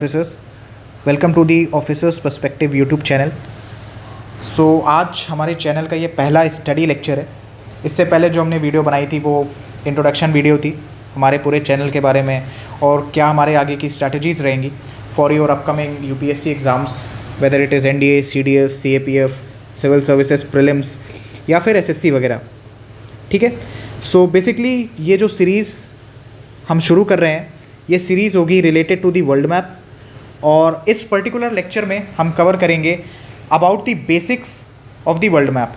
Officers, welcome to the officers perspective YouTube channel. आज हमारे channel का ये पहला स्टडी लेक्चर है। इससे पहले जो हमने वीडियो बनाई थी वो इंट्रोडक्शन वीडियो थी हमारे पूरे चैनल के बारे में और क्या हमारे आगे की स्ट्रैटेजीज़ रहेंगी for your upcoming UPSC exams, whether it is NDA, CDS, CAPF, civil services prelims या फिर एसएससी वगैरह। ठीक है। बेसिकली ये जो सीरीज़ हम शुरू कर रहे हैं ये सीरीज़ होगी related to the world map और इस पर्टिकुलर लेक्चर में हम कवर करेंगे about the basics of the world map.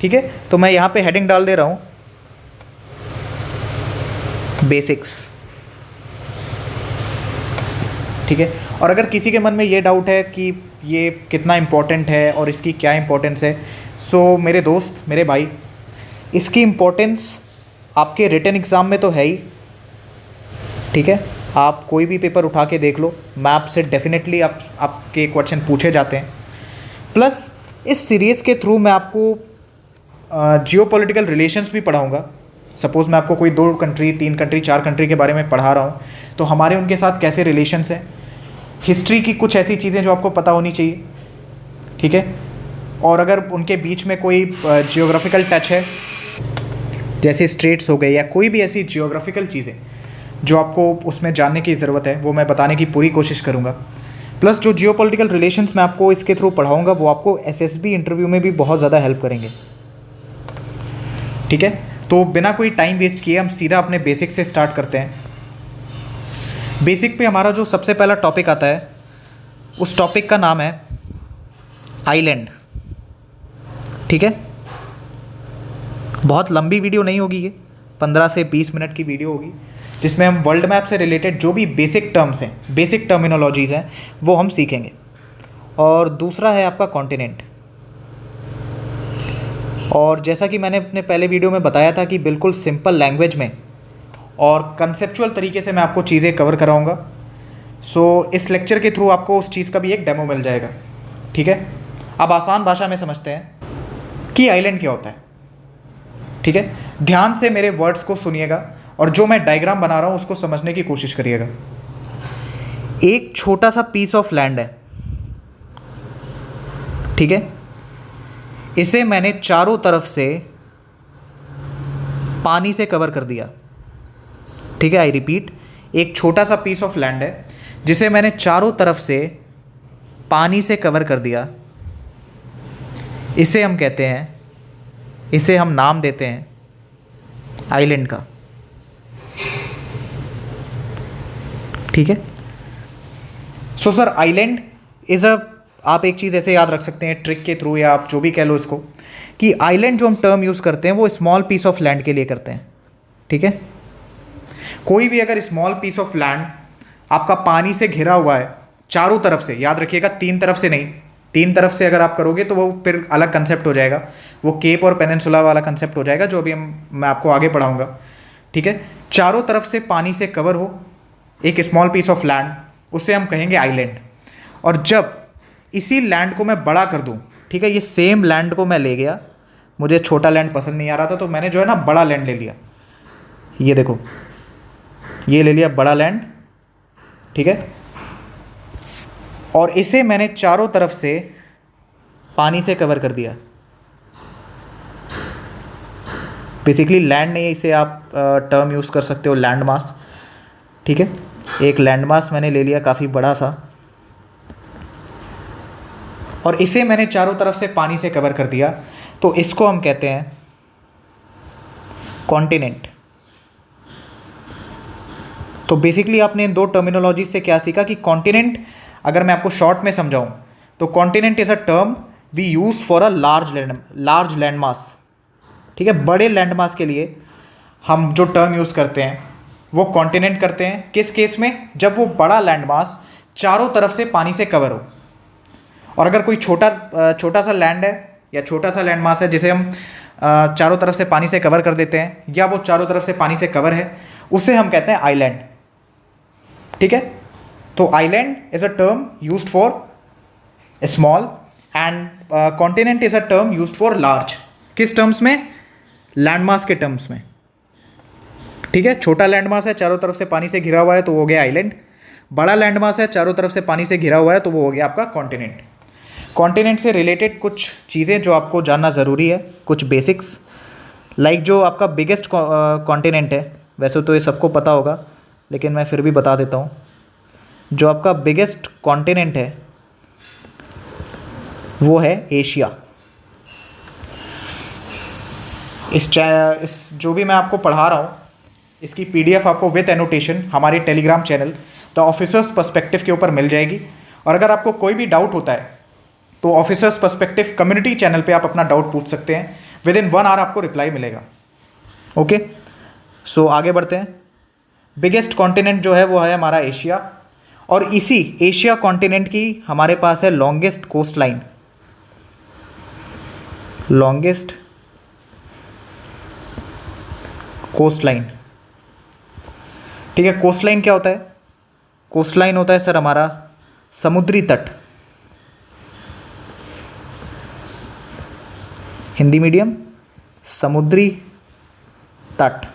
ठीक है। तो मैं यहाँ पे हेडिंग डाल दे रहा हूँ बेसिक्स। ठीक है। और अगर किसी के मन में ये डाउट है कि ये कितना इम्पोर्टेंट है और इसकी क्या इम्पोर्टेंस है, मेरे दोस्त, मेरे भाई, इसकी इम्पोर्टेंस आपके रिटन एग्ज़ाम में तो है ही। ठीक है। आप कोई भी पेपर उठा के देख लो, मैप से डेफिनेटली आपके क्वेश्चन पूछे जाते हैं। प्लस इस सीरीज़ के थ्रू मैं आपको जियोपॉलिटिकल रिलेशंस भी पढ़ाऊँगा। सपोज़ मैं आपको कोई 2 कंट्री, 3 कंट्री, 4 कंट्री के बारे में पढ़ा रहा हूँ तो हमारे उनके साथ कैसे रिलेशंस हैं, हिस्ट्री की कुछ ऐसी चीज़ें जो आपको पता होनी चाहिए। ठीक है। और अगर उनके बीच में कोई जियोग्राफिकल टच है, जैसे स्ट्रेट्स हो गए या कोई भी ऐसी जियोग्राफिकल चीज़ें जो आपको उसमें जानने की ज़रूरत है, वो मैं बताने की पूरी कोशिश करूँगा। प्लस जो जियोपॉलिटिकल रिलेशंस मैं आपको इसके थ्रू पढ़ाऊँगा वो आपको एसएसबी इंटरव्यू में भी बहुत ज़्यादा हेल्प करेंगे। ठीक है। तो बिना कोई टाइम वेस्ट किए हम सीधा अपने बेसिक से स्टार्ट करते हैं। बेसिक पे हमारा जो सबसे पहला टॉपिक आता है उस टॉपिक का नाम है आइलैंड। ठीक है। बहुत लंबी वीडियो नहीं होगी, ये 15 से 20 मिनट की वीडियो होगी जिसमें हम वर्ल्ड मैप से रिलेटेड जो भी बेसिक टर्म्स हैं, बेसिक टर्मिनोलॉजीज़ हैं, वो हम सीखेंगे। और दूसरा है आपका कॉन्टिनेंट। और जैसा कि मैंने अपने पहले वीडियो में बताया था कि बिल्कुल सिंपल लैंग्वेज में और कंसेप्चुअल तरीके से मैं आपको चीज़ें कवर कराऊंगा। इस लेक्चर के थ्रू आपको उस चीज़ का भी एक डेमो मिल जाएगा। ठीक है। अब आसान भाषा में समझते हैं कि आइलैंड क्या होता है। ठीक है। ध्यान से मेरे वर्ड्स को सुनिएगा और जो मैं डायग्राम बना रहा हूँ उसको समझने की कोशिश करिएगा। एक छोटा सा पीस ऑफ लैंड है। ठीक है। इसे मैंने चारों तरफ से पानी से कवर कर दिया। ठीक है। आई रिपीट, एक छोटा सा पीस ऑफ लैंड है जिसे मैंने चारों तरफ से पानी से कवर कर दिया। इसे हम कहते हैं, इसे हम नाम देते हैं आइलैंड का। ठीक है। सर आइलैंड इज़ आप एक चीज़ ऐसे याद रख सकते हैं ट्रिक के थ्रू या आप जो भी कह लो इसको, कि आइलैंड जो हम टर्म यूज़ करते हैं वो स्मॉल पीस ऑफ लैंड के लिए करते हैं। ठीक है। कोई भी अगर स्मॉल पीस ऑफ लैंड आपका पानी से घिरा हुआ है चारों तरफ से, याद रखिएगा 3 तरफ से नहीं, 3 तरफ से अगर आप करोगे तो वो फिर अलग कंसेप्ट हो जाएगा, वो केप और पेनिनसुला वाला कंसेप्ट हो जाएगा जो अभी मैं आपको आगे पढ़ाऊँगा। ठीक है। चारों तरफ से पानी से कवर हो एक स्मॉल पीस ऑफ लैंड, उसे हम कहेंगे आइलैंड। और जब इसी लैंड को मैं बड़ा कर दूं, ठीक है, ये सेम लैंड को मैं ले गया, मुझे छोटा लैंड पसंद नहीं आ रहा था तो मैंने जो है ना बड़ा लैंड ले लिया। ये देखो, ये ले लिया बड़ा लैंड। ठीक है। और इसे मैंने चारों तरफ से पानी से कवर कर दिया। बेसिकली लैंड नहीं, इसे आप टर्म यूज़ कर सकते हो लैंड मास। ठीक है। एक लैंड मास मैंने ले लिया काफ़ी बड़ा सा और इसे मैंने चारों तरफ से पानी से कवर कर दिया, तो इसको हम कहते हैं कॉन्टिनेंट। तो बेसिकली आपने इन 2 टर्मिनोलॉजी से क्या सीखा कि कॉन्टिनेंट, अगर मैं आपको शॉर्ट में समझाऊं तो continent is a term we use for a large land mass. ठीक है। बड़े लैंड मास के लिए हम जो टर्म यूज़ करते हैं वो कॉन्टिनेंट करते हैं। किस केस में? जब वो बड़ा लैंड मास चारों तरफ से पानी से कवर हो। और अगर कोई छोटा सा लैंड है या छोटा सा लैंड मास है जिसे हम चारों तरफ से पानी से कवर कर देते हैं या वो चारों तरफ से पानी से कवर है, उसे हम कहते हैं आइलैंड। ठीक है। तो island is a term used for small and continent is a term used for large. किस टर्म्स में? लैंड मास के टर्म्स में। ठीक है। छोटा लैंड मास है, चारों तरफ से पानी से घिरा हुआ है, तो वो हो गया आइलैंड। बड़ा लैंडमास है, चारों तरफ से पानी से घिरा हुआ है, तो वो हो गया आपका कॉन्टिनेंट। कॉन्टिनेंट से रिलेटेड कुछ चीज़ें जो आपको जानना ज़रूरी है, कुछ बेसिक्स, लाइक जो आपका बिगेस्ट कॉन्टिनेंट है, वैसे तो ये सबको पता होगा लेकिन मैं फिर भी बता देता हूँ। जो आपका बिगेस्ट कॉन्टिनेंट है वो है एशिया। इस जो भी मैं आपको पढ़ा रहा हूँ इसकी PDF आपको विद एनोटेशन हमारे Telegram channel the officers perspective के ऊपर मिल जाएगी। और अगर आपको कोई भी डाउट होता है तो ऑफिसर्स पर्सपेक्टिव कम्युनिटी चैनल पे आप अपना डाउट पूछ सकते हैं, विद इन 1 आवर आपको रिप्लाई मिलेगा। ओके, सो आगे बढ़ते हैं। बिगेस्ट कॉन्टिनेंट जो है वो है हमारा एशिया, और इसी एशिया कॉन्टिनेंट की हमारे पास है longest coastline. Longest coastline, ठीक है। कोस्ट लाइन क्या होता है? कोस्ट लाइन होता है सर हमारा समुद्री तट। हिंदी मीडियम, समुद्री तट,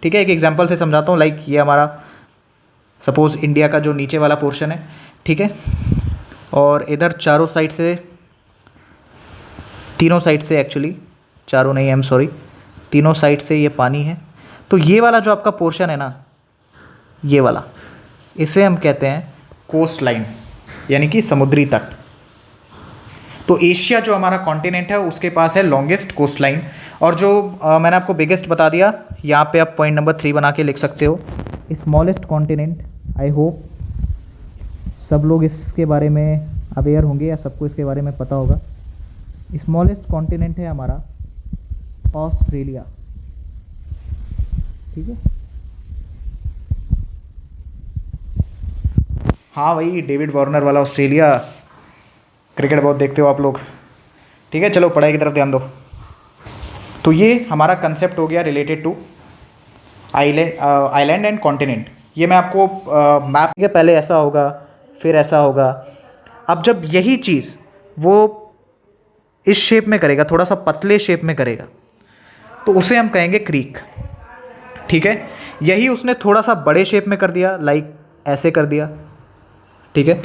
ठीक है। एक एग्जांपल से समझाता हूँ, लाइक ये हमारा सपोज इंडिया का जो नीचे वाला पोर्शन है, ठीक है, और इधर चारों साइड से, तीनों साइड से, एक्चुअली चारों नहीं, आई एम सॉरी, तीनों साइड से ये पानी है। तो ये वाला जो आपका पोर्शन है ना, ये वाला, इसे हम कहते हैं कोस्ट लाइन, यानी कि समुद्री तट। तो एशिया जो हमारा कॉन्टिनेंट है उसके पास है लॉन्गेस्ट कोस्ट लाइन। और जो मैंने आपको बिगेस्ट बता दिया, यहाँ पे आप पॉइंट नंबर 3 बना के लिख सकते हो, स्मॉलेस्ट कॉन्टिनेंट। आई होप सब लोग इसके बारे में अवेयर होंगे या सबको इसके बारे में पता होगा। स्मॉलेस्ट कॉन्टिनेंट है हमारा ऑस्ट्रेलिया, ठीक है। हाँ भाई, डेविड वार्नर वाला ऑस्ट्रेलिया, क्रिकेट बहुत देखते हो आप लोग, ठीक है। चलो पढ़ाई की तरफ ध्यान दो। तो ये हमारा कंसेप्ट हो गया related to island and continent. ये मैं आपको मैप के पहले ऐसा होगा, फिर ऐसा होगा। अब जब यही चीज़ वो इस शेप में करेगा, थोड़ा सा पतले शेप में करेगा, तो उसे हम कहेंगे क्रीक, ठीक है। यही उसने थोड़ा सा बड़े शेप में कर दिया, लाइक ऐसे कर दिया, ठीक है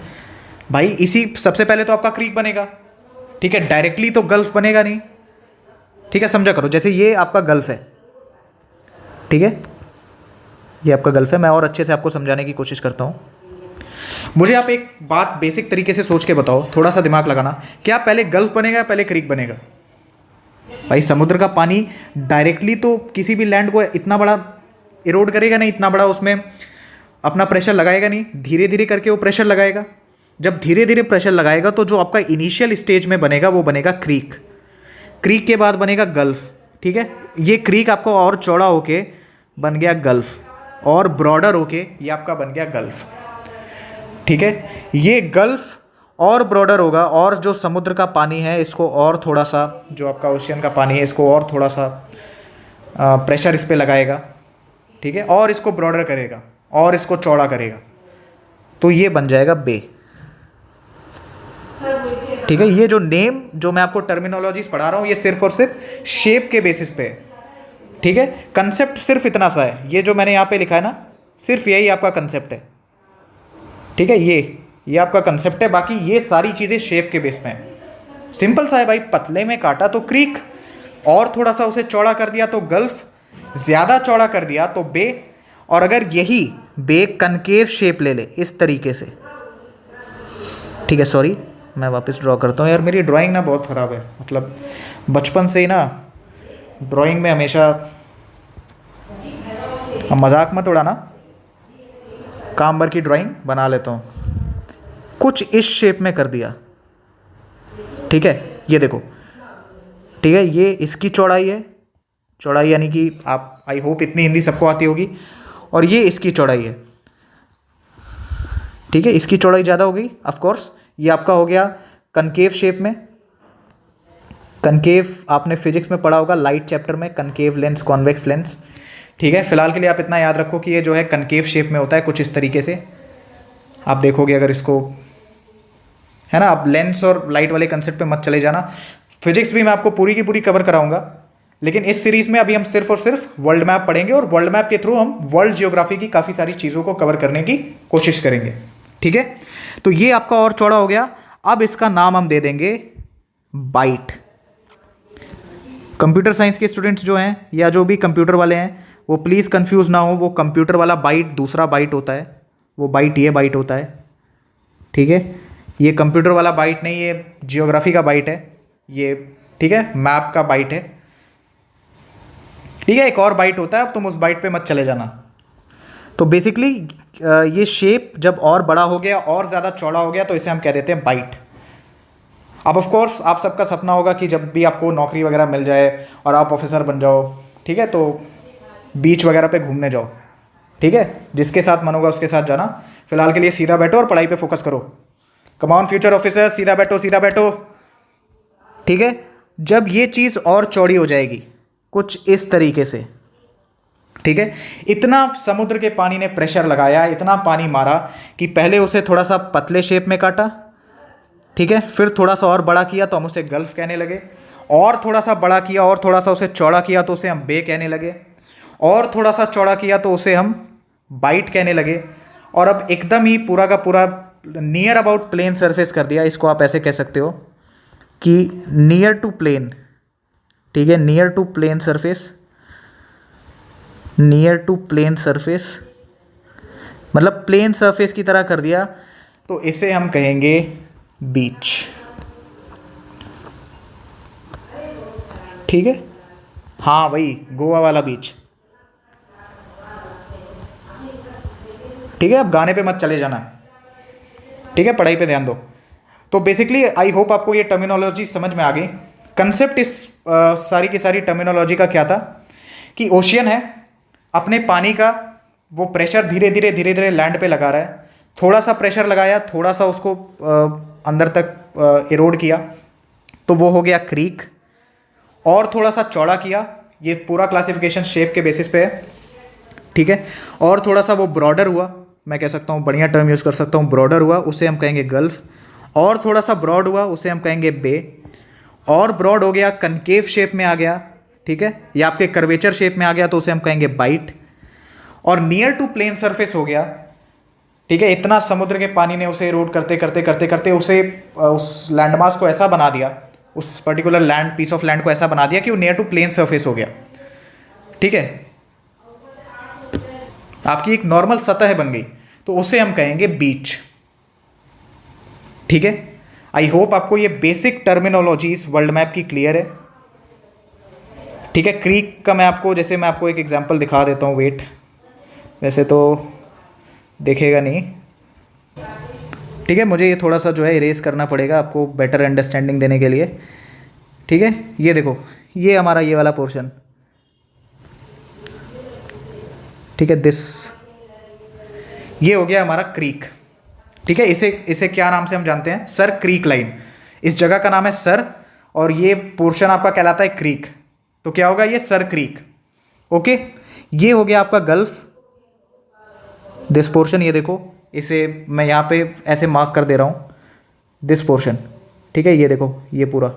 भाई। इसी सबसे पहले तो आपका क्रीक बनेगा, ठीक है, डायरेक्टली तो गल्फ बनेगा नहीं, ठीक है। समझा करो, जैसे ये आपका गल्फ है, ठीक है, ये आपका गल्फ है। मैं और अच्छे से आपको समझाने की कोशिश करता हूँ। मुझे आप एक बात बेसिक तरीके से सोच के बताओ, थोड़ा सा दिमाग लगाना, क्या पहले गल्फ बनेगा या पहले क्रीक बनेगा? भाई समुद्र का पानी डायरेक्टली तो किसी भी लैंड को इतना बड़ा इरोड करेगा नहीं, इतना बड़ा उसमें अपना प्रेशर लगाएगा नहीं, धीरे धीरे करके वो प्रेशर लगाएगा। जब धीरे धीरे प्रेशर लगाएगा तो जो आपका इनिशियल स्टेज में बनेगा वो बनेगा क्रीक, क्रीक के बाद बनेगा गल्फ, ठीक है। ये क्रीक आपको और चौड़ा होके बन गया गल्फ, और ब्रॉडर होके ये आपका बन गया गल्फ, ठीक है। ये गल्फ और ब्रॉडर होगा, और जो समुद्र का पानी है इसको और थोड़ा सा, जो आपका ओशियन का पानी है इसको और थोड़ा सा प्रेशर इस पर लगाएगा, ठीक है, और इसको ब्रॉडर करेगा और इसको चौड़ा करेगा, तो ये बन जाएगा बे, ठीक है। ये जो नेम, जो मैं आपको टर्मिनोलॉजीज पढ़ा रहा हूँ, ये सिर्फ और सिर्फ शेप के बेसिस पे है, ठीक है। कंसेप्ट सिर्फ इतना सा है, ये जो मैंने यहाँ पे लिखा है ना, सिर्फ यही आपका कंसेप्ट है, ठीक है। ये आपका कंसेप्ट है, बाकी ये सारी चीज़ें शेप के बेस पे हैं। सिंपल सा है भाई, पतले में काटा तो क्रीक, और थोड़ा सा उसे चौड़ा कर दिया तो गल्फ, ज़्यादा चौड़ा कर दिया तो बे। और अगर यही बे कनकेव शेप ले ले इस तरीके से, ठीक है, सॉरी मैं वापस ड्रॉ करता हूँ यार, मेरी ड्राइंग ना बहुत ख़राब है, मतलब बचपन से ही ना ड्राइंग में हमेशा, अब मजाक मत उड़ाना, काम भर की ड्राइंग बना लेता हूँ। कुछ इस शेप में कर दिया, ठीक है, ये देखो, ठीक है, ये इसकी चौड़ाई है, चौड़ाई यानी कि आप, आई होप इतनी हिंदी सबको आती होगी, और ये इसकी चौड़ाई है, ठीक है। इसकी चौड़ाई ज़्यादा हो गई ऑफ कोर्स। ये आपका हो गया कनकेव शेप में। कनकेव आपने फिजिक्स में पढ़ा होगा लाइट चैप्टर में, कनकेव लेंस, कॉन्वेक्स लेंस, ठीक है। फिलहाल के लिए आप इतना याद रखो कि ये जो है कनकेव शेप में होता है, कुछ इस तरीके से आप देखोगे अगर इसको, है ना। आप लेंस और लाइट वाले कंसेप्ट पे मत चले जाना, फिजिक्स भी मैं आपको पूरी की पूरी कवर कराऊंगा, लेकिन इस सीरीज में अभी हम सिर्फ और सिर्फ वर्ल्ड मैप पढ़ेंगे और वर्ल्ड मैप के थ्रू हम वर्ल्ड जियोग्राफी की काफ़ी सारी चीज़ों को कवर करने की कोशिश करेंगे। ठीक है, तो ये आपका और चौड़ा हो गया। अब इसका नाम हम दे देंगे बाइट। कंप्यूटर साइंस के स्टूडेंट्स जो हैं या जो भी कंप्यूटर वाले हैं वो प्लीज़ कंफ्यूज ना हो, वो कंप्यूटर वाला बाइट दूसरा बाइट होता है, वो बाइट ये बाइट होता है। ठीक है, ये कंप्यूटर वाला बाइट नहीं, ये जियोग्राफी का बाइट है ये। ठीक है, मैप का बाइट है। ठीक है, एक और बाइट होता है, अब तुम उस बाइट पे मत चले जाना। तो बेसिकली ये शेप जब और बड़ा हो गया और ज़्यादा चौड़ा हो गया तो इसे हम कह देते हैं बाइट। अब ऑफ कोर्स आप सबका सपना होगा कि जब भी आपको नौकरी वगैरह मिल जाए और आप ऑफिसर बन जाओ, ठीक है, तो बीच वगैरह पे घूमने जाओ। ठीक है, जिसके साथ मन होगा उसके साथ जाना। फिलहाल के लिए सीधा बैठो और पढ़ाई पे फोकस करो। कम ऑन फ्यूचर ऑफिसर, सीधा बैठो सीधा बैठो। ठीक है, जब ये चीज़ और चौड़ी हो जाएगी कुछ इस तरीके से, ठीक है, इतना समुद्र के पानी ने प्रेशर लगाया, इतना पानी मारा कि पहले उसे थोड़ा सा पतले शेप में काटा, ठीक है, फिर थोड़ा सा और बड़ा किया तो हम उसे गल्फ कहने लगे, और थोड़ा सा बड़ा किया और थोड़ा सा उसे चौड़ा किया तो उसे हम बे कहने लगे, और थोड़ा सा चौड़ा किया तो उसे हम बाइट कहने लगे, और अब एकदम ही पूरा का पूरा नियर अबाउट प्लेन सरफेस कर दिया। इसको आप ऐसे कह सकते हो कि नियर टू प्लेन, ठीक है, near to plane surface, near to plane surface मतलब प्लेन सरफेस की तरह कर दिया, तो इसे हम कहेंगे बीच। ठीक है, हाँ वही गोवा वाला बीच। ठीक है, अब गाने पे मत चले जाना, ठीक है, पढ़ाई पे ध्यान दो। तो बेसिकली आई होप आपको ये टर्मिनोलॉजी समझ में आ गई। कंसेप्ट इस सारी की सारी टर्मिनोलॉजी का क्या था कि ओशियन है, अपने पानी का वो प्रेशर धीरे धीरे लैंड पे लगा रहा है। थोड़ा सा प्रेशर लगाया, थोड़ा सा उसको अंदर तक इरोड किया तो वो हो गया क्रीक, और थोड़ा सा चौड़ा किया, ये पूरा क्लासिफिकेशन शेप के बेसिस पे है। ठीक है, और थोड़ा सा वो ब्रॉडर हुआ, मैं कह सकता हूँ बढ़िया टर्म यूज़ कर सकता हूँ, ब्रॉडर हुआ, उसे हम कहेंगे गल्फ। और थोड़ा सा ब्रॉड हुआ, उसे हम कहेंगे बे। और ब्रॉड हो गया, कनकेव शेप में आ गया, ठीक है, या आपके कर्वेचर शेप में आ गया तो उसे हम कहेंगे बाइट। और नियर टू प्लेन सरफेस हो गया, ठीक है, इतना समुद्र के पानी ने उसे इरोड करते करते करते करते उसे उस लैंडमास को ऐसा बना दिया, उस particular land piece of land को ऐसा बना दिया कि वो नियर टू प्लेन सरफेस हो गया। ठीक है, आपकी एक नॉर्मल सतह बन गई, तो उसे हम कहेंगे बीच। ठीक है, आई होप आपको ये बेसिक टर्मिनोलॉजीज वर्ल्ड मैप की क्लियर है। ठीक है, क्रीक का मैं आपको एक एग्जांपल दिखा देता हूँ, वेट, वैसे तो देखेगा नहीं। ठीक है, मुझे ये थोड़ा सा जो है इरेज करना पड़ेगा आपको बेटर अंडरस्टैंडिंग देने के लिए। ठीक है, ये देखो, ये हमारा ये वाला पोर्शन, ठीक है, ये हो गया हमारा क्रीक। ठीक है, इसे क्या नाम से हम जानते हैं, सर क्रीक लाइन। इस जगह का नाम है सर, और ये पोर्शन आपका कहलाता है क्रीक, तो क्या होगा, ये सर क्रीक। ओके, ये हो गया आपका गल्फ, दिस पोर्शन, ये देखो, इसे मैं यहाँ पे ऐसे मार्क कर दे रहा हूँ, दिस पोर्शन। ठीक है, ये देखो, ये पूरा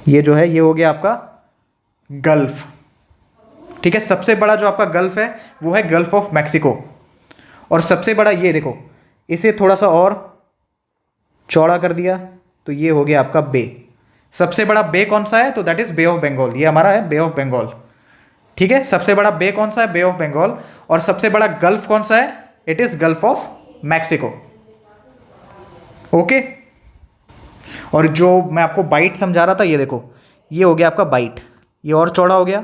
ये जो है ये हो गया आपका गल्फ। ठीक है, सबसे बड़ा जो आपका गल्फ है वो है गल्फ ऑफ मैक्सिको, और सबसे बड़ा ये देखो, इसे थोड़ा सा और चौड़ा कर दिया तो ये हो गया आपका बे। सबसे बड़ा बे कौन सा है, तो that is bay of Bengal, ये हमारा है बे ऑफ बंगाल। ठीक है, सबसे बड़ा बे कौन सा है, बे ऑफ बंगाल। और सबसे बड़ा गल्फ कौन सा है, it is gulf of Mexico. Okay, और जो मैं आपको बाइट समझा रहा था, ये देखो, ये हो गया आपका बाइट, ये और चौड़ा हो गया।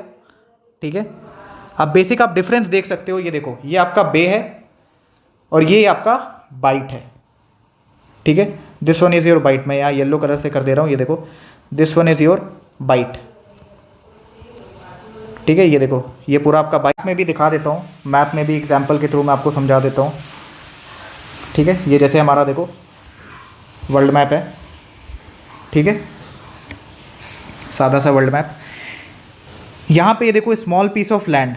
ठीक है, अब बेसिक आप डिफरेंस देख सकते हो, ये देखो, ये आपका बे है और ये आपका बाइट है। ठीक है, this one is your bight, मैं यहाँ येलो कलर से कर दे रहा हूँ, ये देखो, this one is your bight. ठीक है, ये देखो, ये पूरा आपका बाइट में भी दिखा देता हूँ, मैप में भी एग्जाम्पल के थ्रू मैं आपको समझा देता हूँ। ठीक है, ये जैसे हमारा देखो वर्ल्ड मैप है, ठीक है, सादा सा वर्ल्ड मैप। यहाँ पे ये देखो स्मॉल पीस ऑफ लैंड,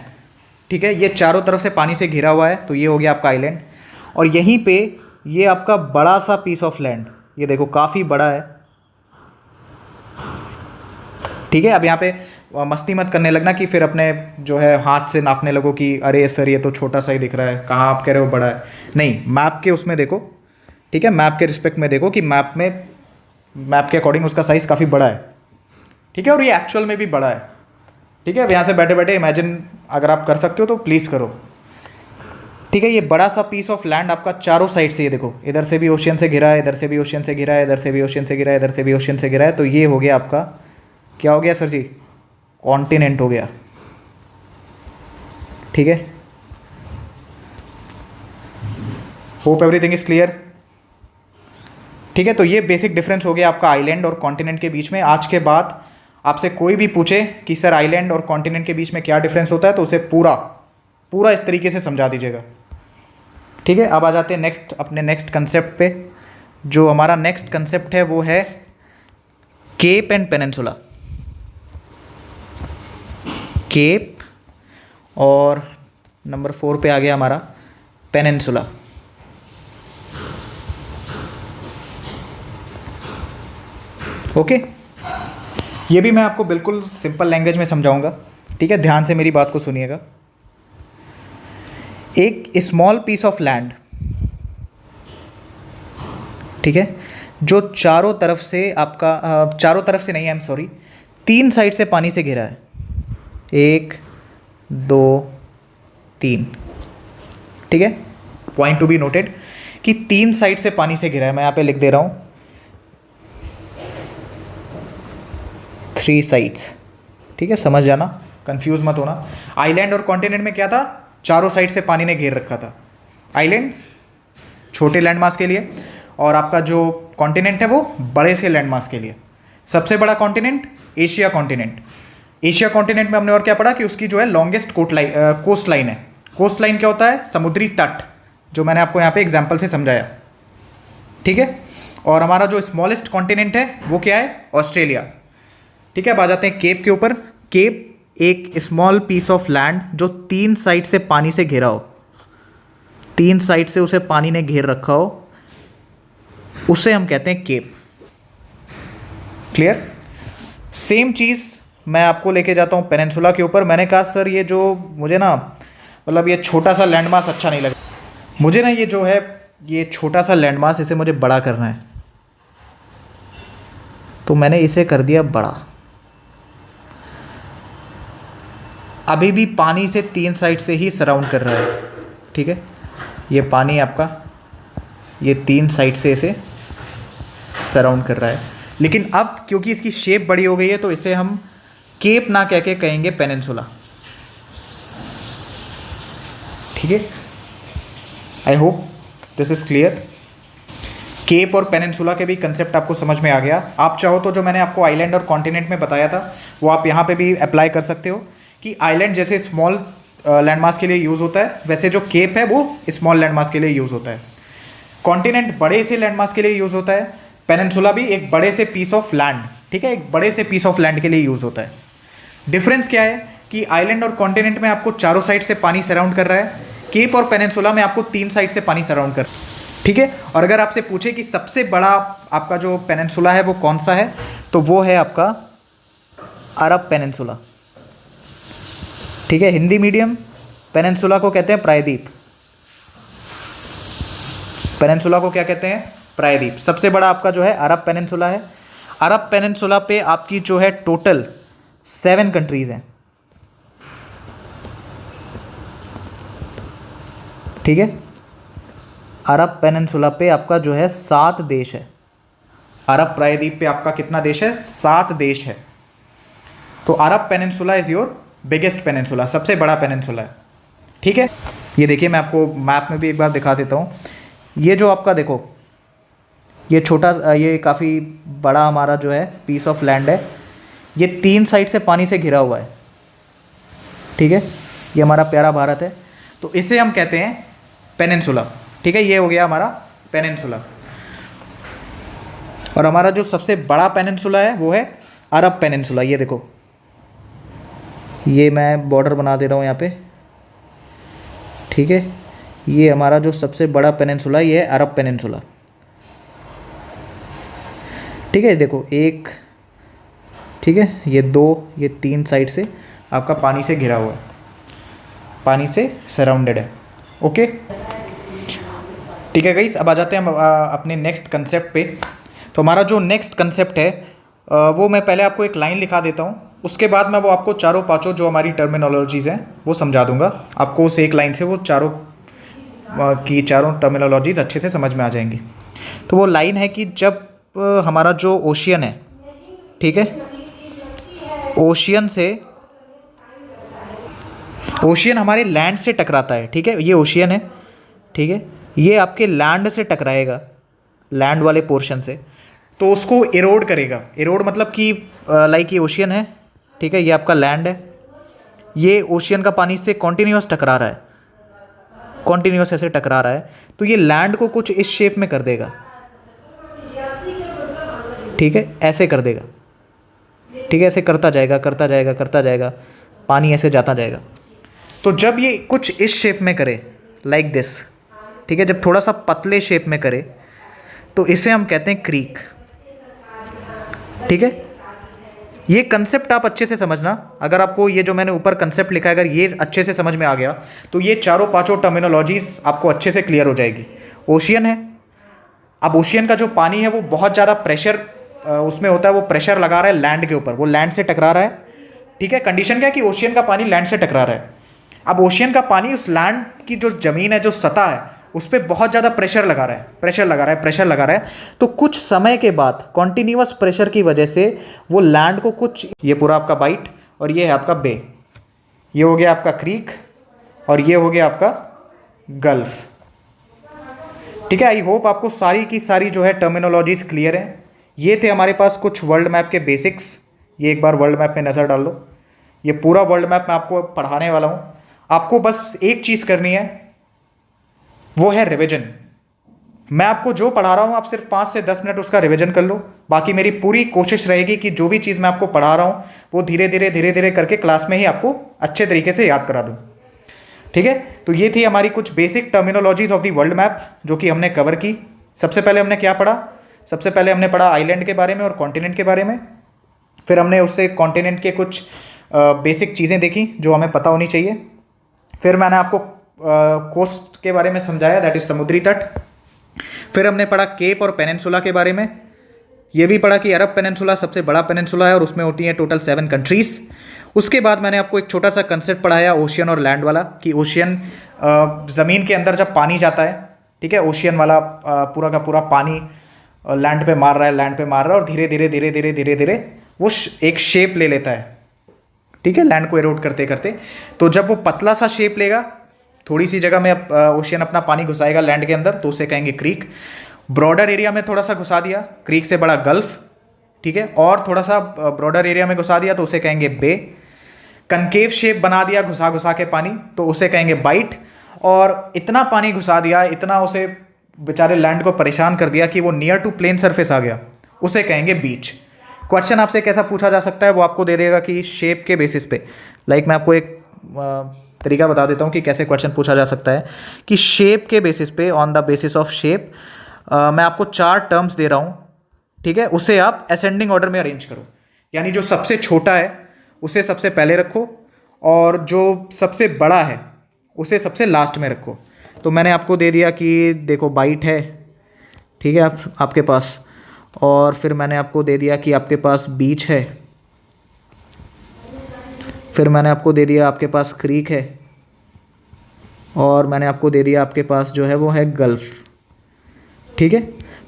ठीक है, ये चारों तरफ से पानी से घिरा हुआ है, तो ये हो गया आपका आइलैंड। और यहीं पे ये आपका बड़ा सा पीस ऑफ लैंड, ये देखो काफ़ी बड़ा है, ठीक है। अब यहाँ पे मस्ती मत करने लगना कि फिर अपने जो है हाथ से नापने लगो कि अरे सर ये तो छोटा सा ही दिख रहा है, कहाँ आप कह रहे हो बड़ा है। नहीं, मैप के उसमें देखो, ठीक है, मैप के रिस्पेक्ट में देखो कि मैप के अकॉर्डिंग उसका साइज़ काफ़ी बड़ा है, ठीक है, और ये एक्चुअल में भी बड़ा है, ठीक है। अब यहाँ से बैठे बैठे इमेजिन अगर आप कर सकते हो तो प्लीज़ करो, ठीक है। ये बड़ा सा पीस ऑफ लैंड आपका चारों साइड से, ये देखो इधर से भी ओशियन से घिरा है, इधर से भी ओशियन से घिरा है, इधर से भी ओशियन से घिरा है, इधर से भी ओशियन से घिरा है, तो ये हो गया आपका, क्या हो गया सर जी, कॉन्टिनेंट हो गया, ठीक है। होप एवरीथिंग इज क्लियर, ठीक है। तो ये बेसिक डिफरेंस हो गया आपका आइलैंड और कॉन्टिनेंट के बीच में। आज के बाद आपसे कोई भी पूछे कि सर आइलैंड और कॉन्टिनेंट के बीच में क्या डिफरेंस होता है, तो उसे पूरा पूरा इस तरीके से समझा दीजिएगा, ठीक है। अब आ जाते हैं अपने नेक्स्ट कंसेप्ट पे। जो हमारा नेक्स्ट कंसेप्ट है वो है केप एंड पेनिनसुला। केप और नंबर 4 पे आ गया हमारा पेनिनसुला। ओके, ये भी मैं आपको बिल्कुल सिंपल लैंग्वेज में समझाऊंगा, ठीक है। ध्यान से मेरी बात को सुनिएगा। एक स्मॉल पीस ऑफ लैंड, ठीक है, जो चारों तरफ से आपका चारों तरफ से नहीं, आई एम सॉरी, 3 साइड से पानी से घिरा है, 1 2 3, ठीक है। पॉइंट टू बी नोटेड कि 3 साइड से पानी से घिरा है। मैं यहाँ पे लिख दे रहा हूँ 3 साइड्स, ठीक है, समझ जाना, कंफ्यूज मत होना। आइलैंड और कॉन्टिनेंट में क्या था, चारों साइड से पानी ने घेर रखा था। आइलैंड छोटे लैंड मास के लिए और आपका जो कॉन्टिनेंट है वो बड़े से लैंड मास के लिए। सबसे बड़ा continent Asia continent. Asia continent में हमने और क्या पढ़ा कि उसकी जो है लॉन्गेस्ट कोस्ट लाइन है। कोस्ट लाइन क्या होता है, समुद्री तट, जो मैंने आपको यहाँ पे एग्जाम्पल से समझाया, ठीक है। और हमारा जो स्मॉलेस्ट कॉन्टिनेंट है वो क्या है, ऑस्ट्रेलिया, ठीक है। अब आ जाते हैं केप के ऊपर। केप एक स्मॉल पीस ऑफ लैंड जो 3 साइड से पानी से घिरा हो, 3 साइड से उसे पानी ने घेर रखा हो, उसे हम कहते हैं केप। क्लियर। सेम चीज़ मैं आपको लेके जाता हूँ पेनिनसुला के ऊपर। मैंने कहा सर ये जो मुझे ना मतलब ये छोटा सा लैंड मास अच्छा नहीं लगा मुझे ना, ये जो है ये छोटा सा लैंड मास, इसे मुझे बड़ा करना है, तो मैंने इसे कर दिया बड़ा। अभी भी पानी से 3 साइड से ही सराउंड कर रहा है, ठीक है। ये पानी आपका ये 3 साइड से इसे सराउंड कर रहा है, लेकिन अब क्योंकि इसकी शेप बड़ी हो गई है तो इसे हम केप ना कह के कहेंगे पेनिनसुला, ठीक है। I hope this is clear. Cape और पेनिनसुला के भी कंसेप्ट आपको समझ में आ गया। आप चाहो तो जो मैंने आपको आइलैंड और कॉन्टिनेंट में बताया था वो आप यहाँ पे भी अप्लाई कर सकते हो कि आइलैंड जैसे स्मॉल लैंडमास के लिए यूज़ होता है, वैसे जो केप है वो स्मॉल लैंडमास के लिए यूज़ होता है। कॉन्टिनेंट बड़े से लैंडमास के लिए यूज़ होता है, पेनिनसुला भी एक बड़े से पीस ऑफ लैंड, ठीक है, एक बड़े से पीस ऑफ लैंड के लिए यूज़ होता है। डिफरेंस क्या है कि आइलैंड और कॉन्टिनेंट में आपको चारों साइड से पानी सराउंड कर रहा है, केप और पेनिनसुला में आपको 3 साइड से पानी सराउंड कर, ठीक है। और अगर आपसे पूछे कि सबसे बड़ा आपका जो पेनिनसुला है वो कौन सा है, तो वो है आपका अरब पेनिनसुला, ठीक है। हिंदी मीडियम पेनिनसुला को कहते हैं प्रायद्वीप। पेनिनसुला को क्या कहते हैं, प्रायद्वीप। सबसे बड़ा आपका जो है अरब पेनिनसुला है। अरब पेनिनसुला पे आपकी जो है टोटल 7 कंट्रीज़ हैं, ठीक है। अरब पेनिनसुला पे आपका जो है 7 देश है। अरब प्रायद्वीप पे आपका कितना देश है, 7 देश है। तो Arab peninsula is your biggest peninsula, सबसे बड़ा पेनिनसुला है, ठीक है। ये देखिए मैं आपको मैप में भी एक बार दिखा देता हूँ। ये जो आपका देखो ये छोटा, ये काफ़ी बड़ा हमारा जो है पीस ऑफ लैंड है, ये 3 साइड से पानी से घिरा हुआ है, ठीक है। ये हमारा प्यारा भारत है, तो इसे हम कहते हैं पेनिनसुला, ठीक है। ये हो गया हमारा पेनिनसुला। और हमारा जो सबसे बड़ा पेनिनसुला है वो है अरब पेनिनसुला। ये देखो, ये मैं बॉर्डर बना दे रहा हूँ यहाँ पे, ठीक है। ये हमारा जो सबसे बड़ा पेनिनसुला ये है अरब पेनिनसुला, ठीक है। देखो 1 ठीक है, ये 3 साइड से आपका पानी से घिरा हुआ है, पानी से सराउंडेड है। ओके, ठीक है गाइस, अब आ जाते हैं हम अपने नेक्स्ट कंसेप्ट पे। तो हमारा जो नेक्स्ट कंसेप्ट है वो मैं पहले आपको एक लाइन लिखा देता हूँ, उसके बाद मैं वो आपको चारों पांचों जो हमारी टर्मिनोलॉजीज़ हैं वो समझा दूंगा। आपको उस एक लाइन से वो चारों टर्मिनोलॉजीज़ अच्छे से समझ में आ जाएंगी। तो वो लाइन है कि जब हमारा जो ओशियन है, ठीक है, ओशियन हमारे लैंड से टकराता है, ठीक है, ये ओशियन है, ठीक है, ये आपके लैंड से टकराएगा, लैंड वाले पोर्शन से, तो उसको इरोड करेगा। इरोड मतलब कि लाइक ये ओशियन है, ठीक है, ये आपका लैंड है, ये ओशियन का पानी से कॉन्टीन्यूस टकरा रहा है, कॉन्टीन्यूस ऐसे टकरा रहा है, तो ये लैंड को कुछ इस शेप में कर देगा, ठीक है, ऐसे कर देगा, ठीक है, ऐसे करता जाएगा करता जाएगा करता जाएगा, पानी ऐसे जाता जाएगा। तो जब ये कुछ इस शेप में करे, लाइक दिस, ठीक है, जब थोड़ा सा पतले शेप में करे तो इसे हम कहते हैं क्रीक, ठीक है। ये कंसेप्ट आप अच्छे से समझना, अगर आपको ये जो मैंने ऊपर कंसेप्ट लिखा है अगर ये अच्छे से समझ में आ गया तो ये चारों पांचों टर्मिनोलॉजीज आपको अच्छे से क्लियर हो जाएगी। ओशियन है, अब ओशियन का जो पानी है वो बहुत ज़्यादा प्रेशर उसमें होता है, वो प्रेशर लगा रहा है लैंड के ऊपर, वो लैंड से टकरा रहा है, ठीक है। कंडीशन क्या है कि ओशियन का पानी लैंड से टकरा रहा है। अब ओशियन का पानी उस लैंड की जो ज़मीन है, जो सतह है, उस पर बहुत ज़्यादा प्रेशर लगा रहा है, प्रेशर लगा रहा है। तो कुछ समय के बाद कॉन्टीन्यूअस प्रेशर की वजह से वो लैंड को कुछ, ये पूरा आपका बाइट और ये है आपका बे, ये हो गया आपका क्रीक और ये हो गया आपका गल्फ, ठीक है। आई होप आपको सारी की सारी जो है टर्मिनोलॉजीज क्लियर हैं। ये थे हमारे पास कुछ वर्ल्ड मैप के बेसिक्स। ये एक बार वर्ल्ड मैप में नज़र डाल लो, ये पूरा वर्ल्ड मैप मैं आपको पढ़ाने वाला हूँ। आपको बस एक चीज़ करनी है, वो है रिवीजन। मैं आपको जो पढ़ा रहा हूँ आप सिर्फ 5 से 10 मिनट उसका रिवीजन कर लो। बाकी मेरी पूरी कोशिश रहेगी कि जो भी चीज़ मैं आपको पढ़ा रहा हूँ वो धीरे धीरे करके क्लास में ही आपको अच्छे तरीके से याद करा दूँ, ठीक है। तो ये थी हमारी कुछ basic terminologies of the world map जो कि हमने कवर की। सबसे पहले हमने क्या पढ़ा? सबसे पहले हमने पढ़ा आइलैंड के बारे में और कॉन्टिनेंट के बारे में। फिर हमने उससे कॉन्टिनेंट के कुछ बेसिक चीज़ें देखी जो हमें पता होनी चाहिए। फिर मैंने आपको कोस्ट के बारे में समझाया, दैट इज़ समुद्री तट। फिर हमने पढ़ा केप और पेनिनसुला के बारे में। ये भी पढ़ा कि अरब पेनिनसुला सबसे बड़ा पेनिनसुला है और उसमें होती हैं टोटल 7 कंट्रीज़। उसके बाद मैंने आपको एक छोटा सा कंसेप्ट पढ़ाया ओशियन और लैंड वाला, कि ओशियन ज़मीन के अंदर जब पानी जाता है, ठीक है, ओशियन वाला पूरा का पूरा पानी लैंड पे मार रहा है और धीरे धीरे वो एक शेप ले लेता है, ठीक है, लैंड को एरोड करते करते। तो जब वो पतला सा शेप लेगा, थोड़ी सी जगह में ओशियन अपना पानी घुसाएगा लैंड के अंदर, तो उसे कहेंगे क्रीक। ब्रॉडर एरिया में थोड़ा सा घुसा दिया, क्रीक से बड़ा गल्फ, ठीक है, और थोड़ा सा ब्रॉडर एरिया में घुसा दिया तो उसे कहेंगे बे। कनकेव शेप बना दिया घुसा के पानी, तो उसे कहेंगे बाइट। और इतना पानी घुसा दिया, इतना उसे बेचारे लैंड को परेशान कर दिया कि वो नियर टू प्लेन सरफेस आ गया, उसे कहेंगे बीच। क्वेश्चन आपसे कैसा पूछा जा सकता है वो आपको दे देगा कि शेप के बेसिस पे। लाइक मैं आपको एक तरीका बता देता हूँ कि कैसे क्वेश्चन पूछा जा सकता है, कि शेप के बेसिस पे, on the basis of shape, मैं आपको 4 टर्म्स दे रहा हूँ, ठीक है, उसे आप असेंडिंग ऑर्डर में अरेंज करो। यानी जो सबसे छोटा है उसे सबसे पहले रखो और जो सबसे बड़ा है उसे सबसे लास्ट में रखो। तो मैंने आपको दे दिया कि देखो बाइट है, ठीक है, आपके पास, और फिर मैंने आपको दे दिया कि आपके पास बीच है, फिर मैंने आपको दे दिया आपके पास क्रीक है, और मैंने आपको दे दिया आपके पास जो है वो है गल्फ, ठीक है।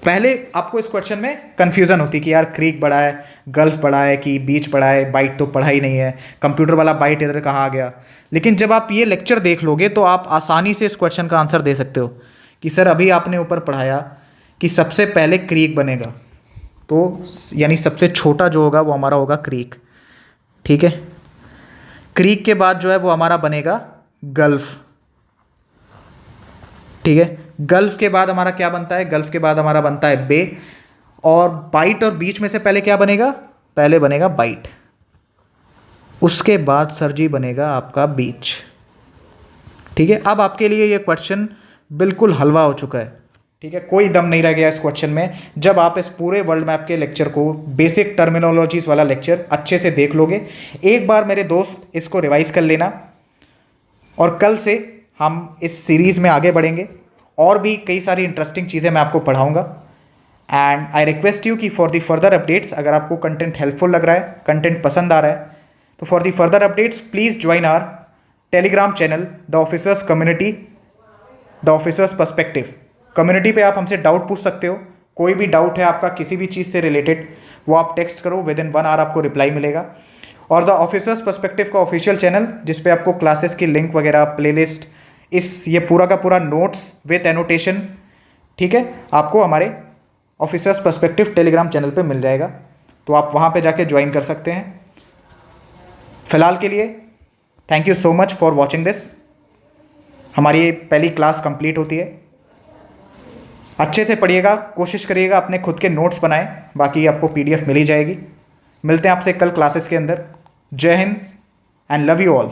पहले आपको इस क्वेश्चन में कंफ्यूजन होती कि यार क्रीक बड़ा है, गल्फ बड़ा है कि बीच बड़ा है, बाइट तो पढ़ा ही नहीं है, कंप्यूटर वाला बाइट इधर कहाँ आ गया। लेकिन जब आप ये लेक्चर देख लोगे तो आप आसानी से इस क्वेश्चन का आंसर दे सकते हो कि सर अभी आपने ऊपर पढ़ाया कि सबसे पहले क्रीक बनेगा, तो यानी सबसे छोटा जो होगा वो हमारा होगा क्रीक, ठीक है। क्रीक के बाद जो है वो हमारा बनेगा गल्फ, ठीक है। गल्फ के बाद हमारा क्या बनता है? गल्फ के बाद हमारा बनता है बे। और बाइट और बीच में से पहले क्या बनेगा? पहले बनेगा बाइट, उसके बाद सर जी बनेगा आपका बीच, ठीक है। अब आपके लिए ये क्वेश्चन बिल्कुल हलवा हो चुका है, ठीक है, कोई दम नहीं रह गया इस क्वेश्चन में जब आप इस पूरे वर्ल्ड मैप के लेक्चर को, बेसिक टर्मिनोलॉजीज वाला लेक्चर अच्छे से देख लोगे। एक बार मेरे दोस्त इसको रिवाइज कर लेना, और कल से हम इस सीरीज़ में आगे बढ़ेंगे और भी कई सारी इंटरेस्टिंग चीज़ें मैं आपको पढ़ाऊँगा। एंड आई रिक्वेस्ट यू कि फॉर द फर्दर अपडेट्स, अगर आपको कंटेंट हेल्पफुल लग रहा है, कंटेंट पसंद आ रहा है, तो for the further updates please join our Telegram channel the officers community, the officers perspective. Community पे आप हमसे डाउट पूछ सकते हो, कोई भी डाउट है आपका किसी भी चीज़ से रिलेटेड, वो आप टेक्स्ट करो, विद इन 1 आवर आपको रिप्लाई मिलेगा। और द ऑफिसर्स पर्सपेक्टिव का ऑफिशियल चैनल, जिस पे आपको क्लासेस की लिंक वगैरह, प्लेलिस्ट, ये पूरा का पूरा नोट्स विथ एनोटेशन, ठीक है, आपको हमारे ऑफिसर्स पर्सपेक्टिव टेलीग्राम चैनल पे मिल जाएगा, तो आप वहाँ पे जाके ज्वाइन कर सकते हैं। फिलहाल के लिए thank you so much for watching this. हमारी ये पहली क्लास कंप्लीट होती है। अच्छे से पढ़िएगा, कोशिश करिएगा अपने खुद के नोट्स बनाएं, बाकी आपको PDF मिल ही जाएगी। मिलते हैं आपसे कल क्लासेस के अंदर। जय Hind and love you all.